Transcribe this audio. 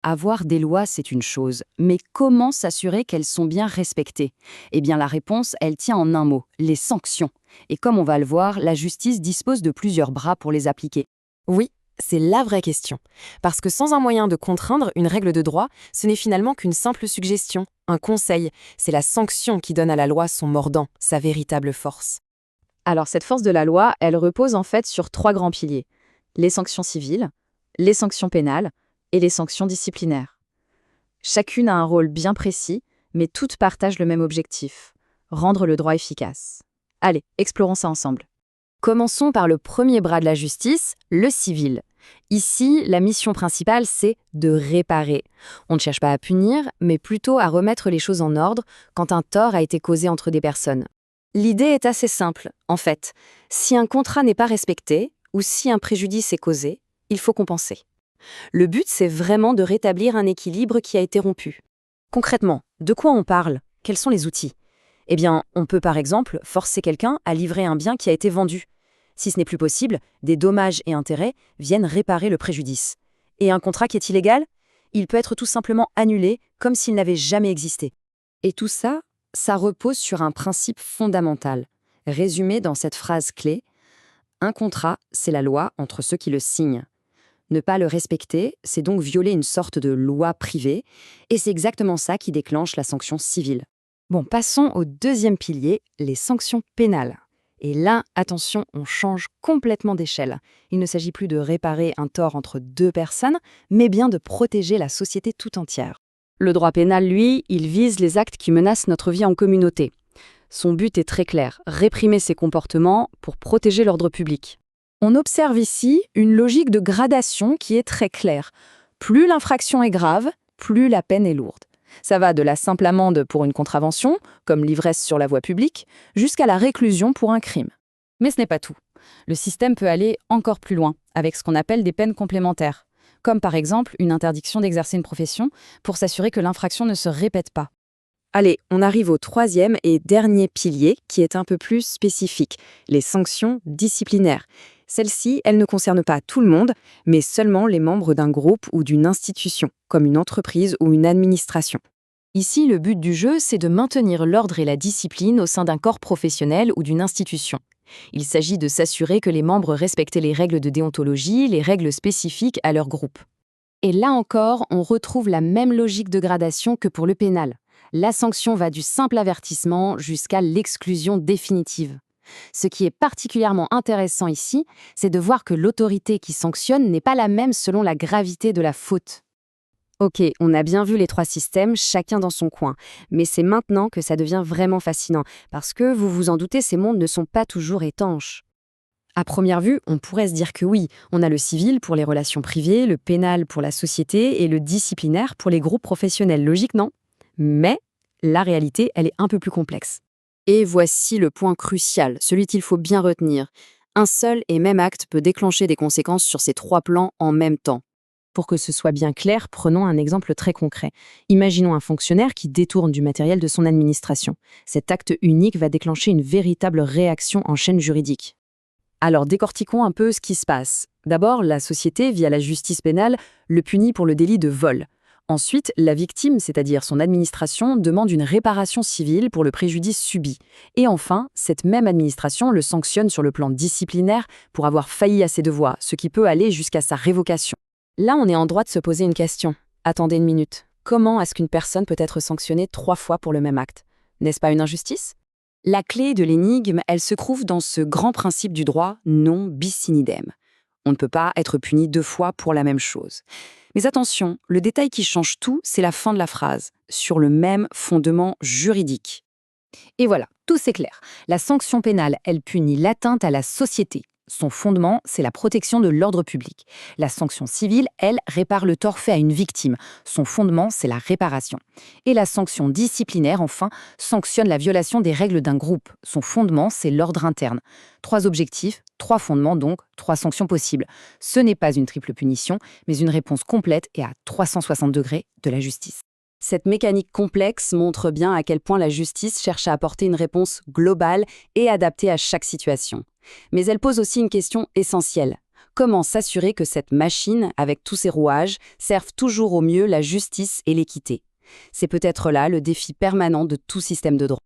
Avoir des lois, c'est une chose, mais comment s'assurer qu'elles sont bien respectées? Eh bien, la réponse, elle tient en un mot, les sanctions. Et comme on va le voir, la justice dispose de plusieurs bras pour les appliquer. Oui, c'est la vraie question. Parce que sans un moyen de contraindre une règle de droit, ce n'est finalement qu'une simple suggestion, un conseil. C'est la sanction qui donne à la loi son mordant, sa véritable force. Alors, cette force de la loi, elle repose en fait sur trois grands piliers. Les sanctions civiles, les sanctions pénales et les sanctions disciplinaires. Chacune a un rôle bien précis, mais toutes partagent le même objectif, rendre le droit efficace. Allez, explorons ça ensemble. Commençons par le premier bras de la justice, le civil. Ici, la mission principale, c'est de réparer. On ne cherche pas à punir, mais plutôt à remettre les choses en ordre quand un tort a été causé entre des personnes. L'idée est assez simple, en fait. Si un contrat n'est pas respecté, ou si un préjudice est causé, il faut compenser. Le but, c'est vraiment de rétablir un équilibre qui a été rompu. Concrètement, de quoi on parle? Quels sont les outils? Eh bien, on peut par exemple forcer quelqu'un à livrer un bien qui a été vendu. Si ce n'est plus possible, des dommages et intérêts viennent réparer le préjudice. Et un contrat qui est illégal? Il peut être tout simplement annulé, comme s'il n'avait jamais existé. Et tout ça, ça repose sur un principe fondamental, résumé dans cette phrase clé: un contrat, c'est la loi entre ceux qui le signent. Ne pas le respecter, c'est donc violer une sorte de loi privée, et c'est exactement ça qui déclenche la sanction civile. Bon, passons au deuxième pilier, les sanctions pénales. Et là, attention, on change complètement d'échelle. Il ne s'agit plus de réparer un tort entre deux personnes, mais bien de protéger la société tout entière. Le droit pénal, lui, il vise les actes qui menacent notre vie en communauté. Son but est très clair, réprimer ces comportements pour protéger l'ordre public. On observe ici une logique de gradation qui est très claire. Plus l'infraction est grave, plus la peine est lourde. Ça va de la simple amende pour une contravention, comme l'ivresse sur la voie publique, jusqu'à la réclusion pour un crime. Mais ce n'est pas tout. Le système peut aller encore plus loin, avec ce qu'on appelle des peines complémentaires, comme par exemple une interdiction d'exercer une profession pour s'assurer que l'infraction ne se répète pas. Allez, on arrive au troisième et dernier pilier, qui est un peu plus spécifique, les sanctions disciplinaires. Celles-ci, elles ne concernent pas tout le monde, mais seulement les membres d'un groupe ou d'une institution, comme une entreprise ou une administration. Ici, le but du jeu, c'est de maintenir l'ordre et la discipline au sein d'un corps professionnel ou d'une institution. Il s'agit de s'assurer que les membres respectent les règles de déontologie, les règles spécifiques à leur groupe. Et là encore, on retrouve la même logique de gradation que pour le pénal. La sanction va du simple avertissement jusqu'à l'exclusion définitive. Ce qui est particulièrement intéressant ici, c'est de voir que l'autorité qui sanctionne n'est pas la même selon la gravité de la faute. Ok, on a bien vu les trois systèmes, chacun dans son coin, mais c'est maintenant que ça devient vraiment fascinant, parce que, vous vous en doutez, ces mondes ne sont pas toujours étanches. À première vue, on pourrait se dire que oui, on a le civil pour les relations privées, le pénal pour la société et le disciplinaire pour les groupes professionnels. Logique, non? Mais la réalité, elle est un peu plus complexe. Et voici le point crucial, celui qu'il faut bien retenir. Un seul et même acte peut déclencher des conséquences sur ces trois plans en même temps. Pour que ce soit bien clair, prenons un exemple très concret. Imaginons un fonctionnaire qui détourne du matériel de son administration. Cet acte unique va déclencher une véritable réaction en chaîne juridique. Alors décortiquons un peu ce qui se passe. D'abord, la société, via la justice pénale, le punit pour le délit de vol. Ensuite, la victime, c'est-à-dire son administration, demande une réparation civile pour le préjudice subi. Et enfin, cette même administration le sanctionne sur le plan disciplinaire pour avoir failli à ses devoirs, ce qui peut aller jusqu'à sa révocation. Là, on est en droit de se poser une question. Attendez une minute. Comment est-ce qu'une personne peut être sanctionnée 3 fois pour le même acte? N'est-ce pas une injustice? La clé de l'énigme, elle se trouve dans ce grand principe du droit non bis in idem. On ne peut pas être puni 2 fois pour la même chose. Mais attention, le détail qui change tout, c'est la fin de la phrase, sur le même fondement juridique. Et voilà, tout c'est clair. La sanction pénale, elle punit l'atteinte à la société. Son fondement, c'est la protection de l'ordre public. La sanction civile, elle, répare le tort fait à une victime. Son fondement, c'est la réparation. Et la sanction disciplinaire, enfin, sanctionne la violation des règles d'un groupe. Son fondement, c'est l'ordre interne. 3 objectifs, 3 fondements donc, 3 sanctions possibles. Ce n'est pas une triple punition, mais une réponse complète et à 360 degrés de la justice. Cette mécanique complexe montre bien à quel point la justice cherche à apporter une réponse globale et adaptée à chaque situation. Mais elle pose aussi une question essentielle. Comment s'assurer que cette machine, avec tous ses rouages, serve toujours au mieux la justice et l'équité? C'est peut-être là le défi permanent de tout système de droit.